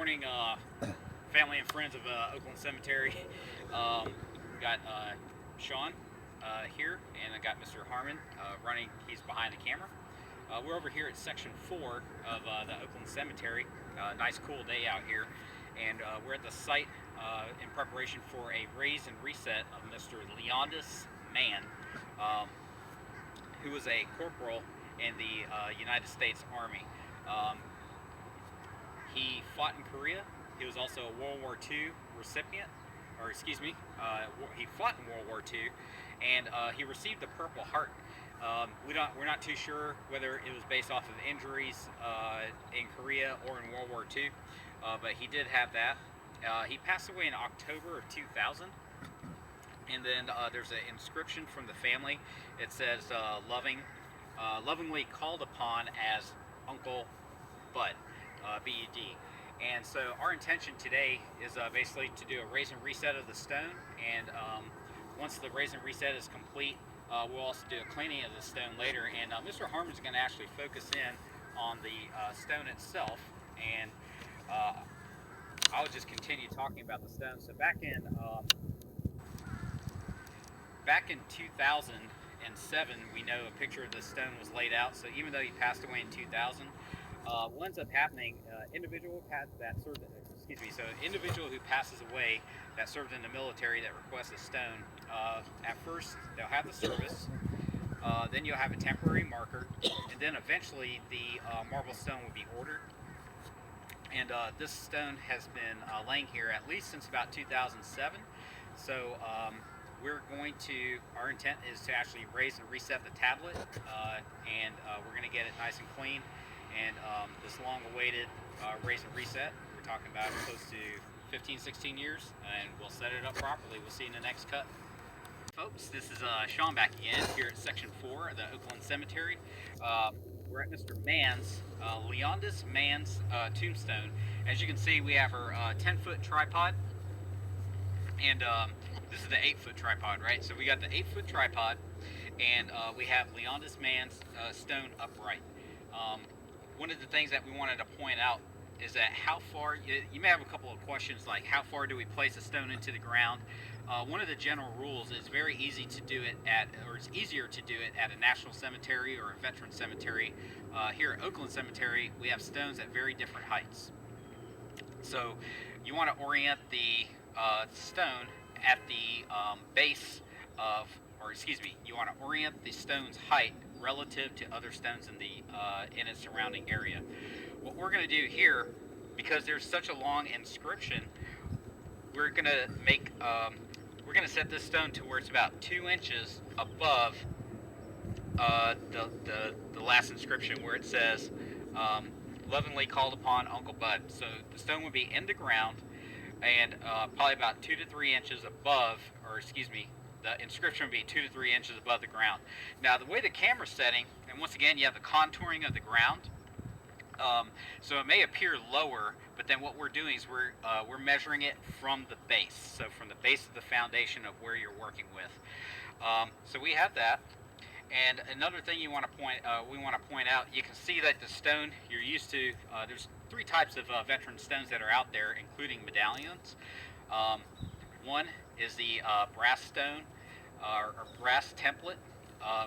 morning, family and friends of Oakland Cemetery. We got Sean here, and I got Mr. Harmon running. He's behind the camera. We're over here at Section 4 of the Oakland Cemetery. Nice, cool day out here, and we're at the site in preparation for a raise and reset of Mr. Leondis Mann, who was a corporal in the United States Army. He fought in Korea. He was also a World War II recipient, or excuse me, he fought in World War II, and he received the Purple Heart. We're not too sure whether it was based off of injuries in Korea or in World War II, but he did have that. He passed away in October of 2000. And then there's an inscription from the family. It says, lovingly called upon as Uncle Bud, B-U-D. And so our intention today is basically to do a raise and reset of the stone. And once the raise and reset is complete, we'll also do a cleaning of the stone later. And Mr. Harmon's going to actually focus in on the stone itself. And I'll just continue talking about the stone. So back in 2007, we know a picture of the stone was laid out. So even though he passed away in 2000, what ends up happening, individual who passes away that served in the military that requests a stone, at first they'll have the service, then you'll have a temporary marker, and then eventually the marble stone will be ordered. And this stone has been laying here at least since about 2007. So our intent is to actually raise and reset the tablet, and we're going to get it nice and clean. And this long-awaited raise and reset, we're talking about close to 15, 16 years, and we'll set it up properly. We'll see you in the next cut. Folks, this is Sean back again here at Section 4 of the Oakland Cemetery. We're at Mr. Mann's, Leondis Mann's tombstone. As you can see, we have our 10-foot tripod, and this is the 8-foot tripod, right? So we got the 8-foot tripod, and we have Leondis Mann's stone upright. One of the things that we wanted to point out is that how far, you may have a couple of questions like how far do we place a stone into the ground. One of the general rules is very easy to do it it's easier to do it at a national cemetery or a veteran cemetery. Here at Oakland Cemetery, we have stones at very different heights. So you want to orient the stone at the base of, you want to orient the stone's height relative to other stones in the in its surrounding area. What we're going to do here, because there's such a long inscription, we're going to set this stone to where it's about 2 inches above the last inscription, where it says lovingly called upon Uncle Bud. So the stone would be in the ground, and probably about 2 to 3 inches above, the inscription would be 2 to 3 inches above the ground. Now, the way the camera's setting, and once again, you have the contouring of the ground, so it may appear lower, but then what we're doing is we're measuring it from the base, so from the base of the foundation of where you're working with. So we have that. And another thing we want to point out, you can see that the stone you're used to, there's 3 types of veteran stones that are out there, including medallions. One is the brass stone, or brass template,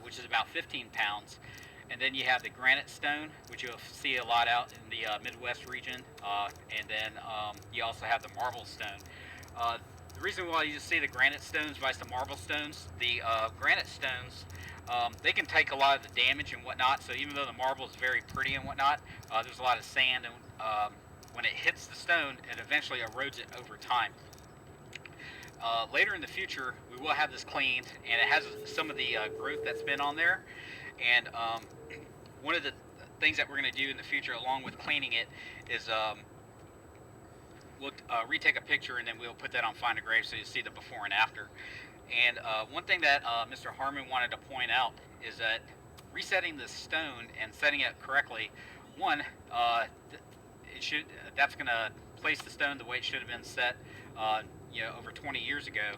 which is about 15 pounds. And then you have the granite stone, which you'll see a lot out in the Midwest region. And then you also have the marble stone. The reason why you see the granite stones versus the marble stones, the granite stones, they can take a lot of the damage and whatnot. So even though the marble is very pretty and whatnot, there's a lot of sand, and when it hits the stone, it eventually erodes it over time. Later in the future, we will have this cleaned, and it has some of the growth that's been on there. And one of the things that we're going to do in the future, along with cleaning it, is we'll retake a picture, and then we'll put that on Find a Grave so you see the before and after. And one thing that Mr. Harmon wanted to point out is that resetting the stone and setting it correctly, that's going to place the stone the way it should have been set, over 20 years ago.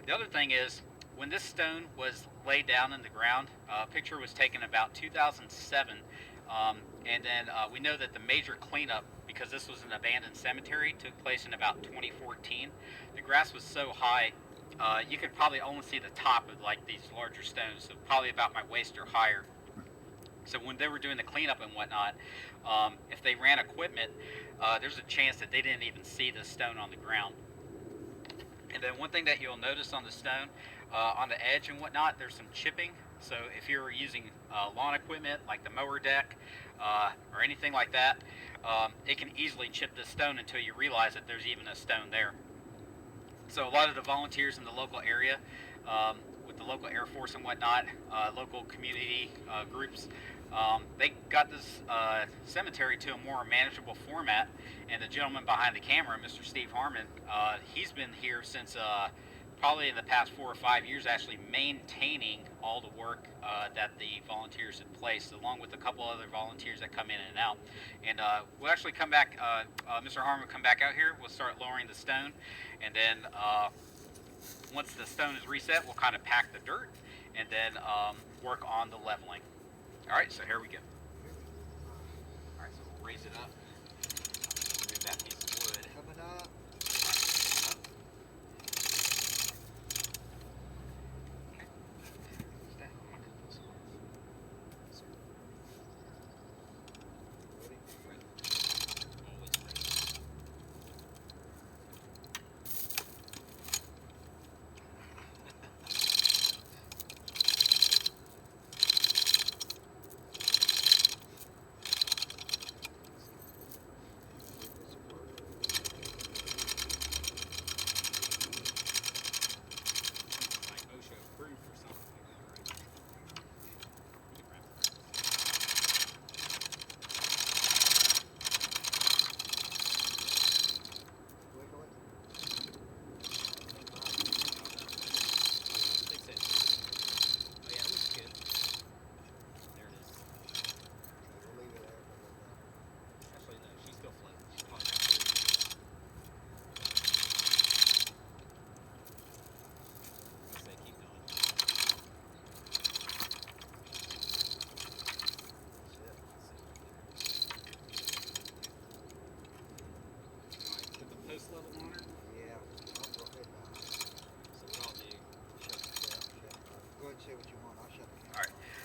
The other thing is, when this stone was laid down in the ground, a picture was taken about 2007, and then we know that the major cleanup because this was an abandoned cemetery, took place in about 2014. The grass was so high, you could probably only see the top of like these larger stones, so probably about my waist or higher. So when they were doing the cleanup and whatnot, if they ran equipment, there's a chance that they didn't even see the stone on the ground. And then one thing that you'll notice on the stone, on the edge and whatnot, there's some chipping. So if you're using lawn equipment like the mower deck or anything like that, it can easily chip the stone until you realize that there's even a stone there. So a lot of the volunteers in the local area, with the local Air Force and whatnot, local community groups, they got this cemetery to a more manageable format. And the gentleman behind the camera, Mr. Steve Harmon, he's been here since probably in the past 4 or 5 years, actually maintaining all the work that the volunteers had placed, along with a couple other volunteers that come in and out. And we'll actually come back, Mr. Harmon will come back out here, we'll start lowering the stone, and then once the stone is reset, we'll kind of pack the dirt, and then work on the leveling. All right, so here we go. All right, so we'll raise it up. Remove that piece of wood. Coming up.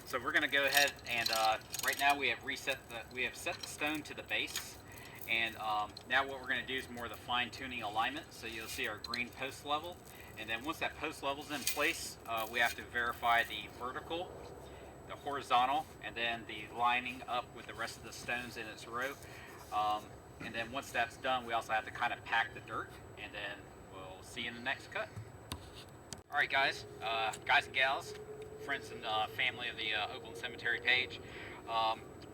So we're going to go ahead and right now we have set the stone to the base, and now what we're going to do is more of the fine-tuning alignment. So you'll see our green post level, and then once that post level is in place, we have to verify the vertical, the horizontal, and then the lining up with the rest of the stones in its row. And then once that's done, we also have to kind of pack the dirt, and then we'll see you in the next cut. All right, guys and gals, friends and family of the Oakland Cemetery page.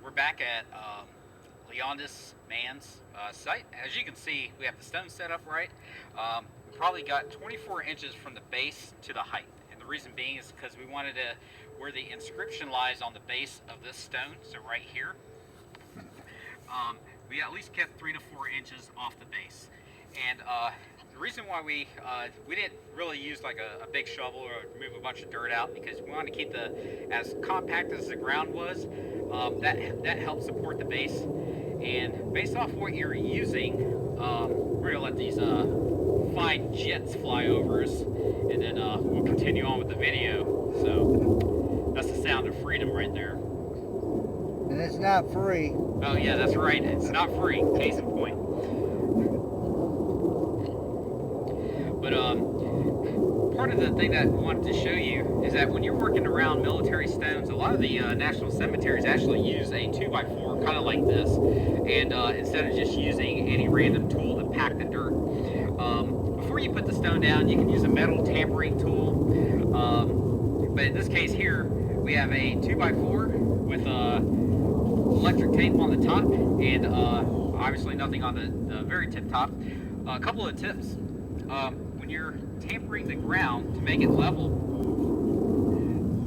We're back at Leondis Mann's site. As you can see, we have the stone set up right. We probably got 24 inches from the base to the height. And the reason being is because we wanted to, where the inscription lies on the base of this stone, so right here, we at least kept 3 to 4 inches off the base. And the reason why we didn't really use like a big shovel or move a bunch of dirt out, because we wanted to keep as compact as the ground was. That helps support the base. And based off what you're using, we're gonna let these fine jets fly over us, and then we'll continue on with the video. So that's the sound of freedom right there. And it's not free. Oh yeah, that's right. It's not free. Case in point. But part of the thing that I wanted to show you is that when you're working around military stones, a lot of the national cemeteries actually use a 2x4 kind of like this, and instead of just using any random tool to pack the dirt. Before you put the stone down, you can use a metal tampering tool, but in this case here, we have a 2x4 with electric tape on the top, and obviously nothing on the very tip top. A couple of tips. When you're tampering the ground to make it level,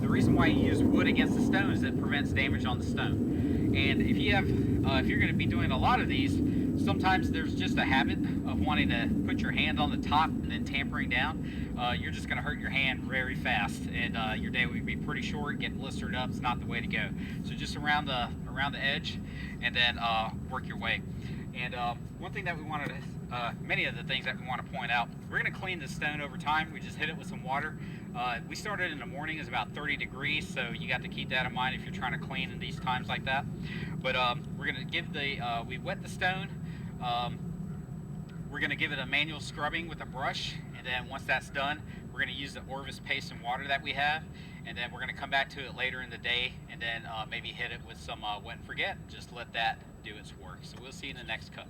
the reason why you use wood against the stone is it prevents damage on the stone. And if you have, if you're going to be doing a lot of these, sometimes there's just a habit of wanting to put your hand on the top and then tampering down. You're just going to hurt your hand very fast, and your day would be pretty short, get blistered up. It's not the way to go. So just around the edge, and then work your way. And one thing that we wanted to, many of the things that we want to point out, we're going to clean the stone over time. We just hit it with some water. We started in the morning, it's about 30 degrees, so you got to keep that in mind if you're trying to clean in these times like that. But we're going to give we wet the stone. We're going to give it a manual scrubbing with a brush, and then once that's done, we're going to use the Orvis paste and water that we have, and then we're going to come back to it later in the day, and then maybe hit it with some wet and forget. Just let that do its work. So we'll see you in the next cut.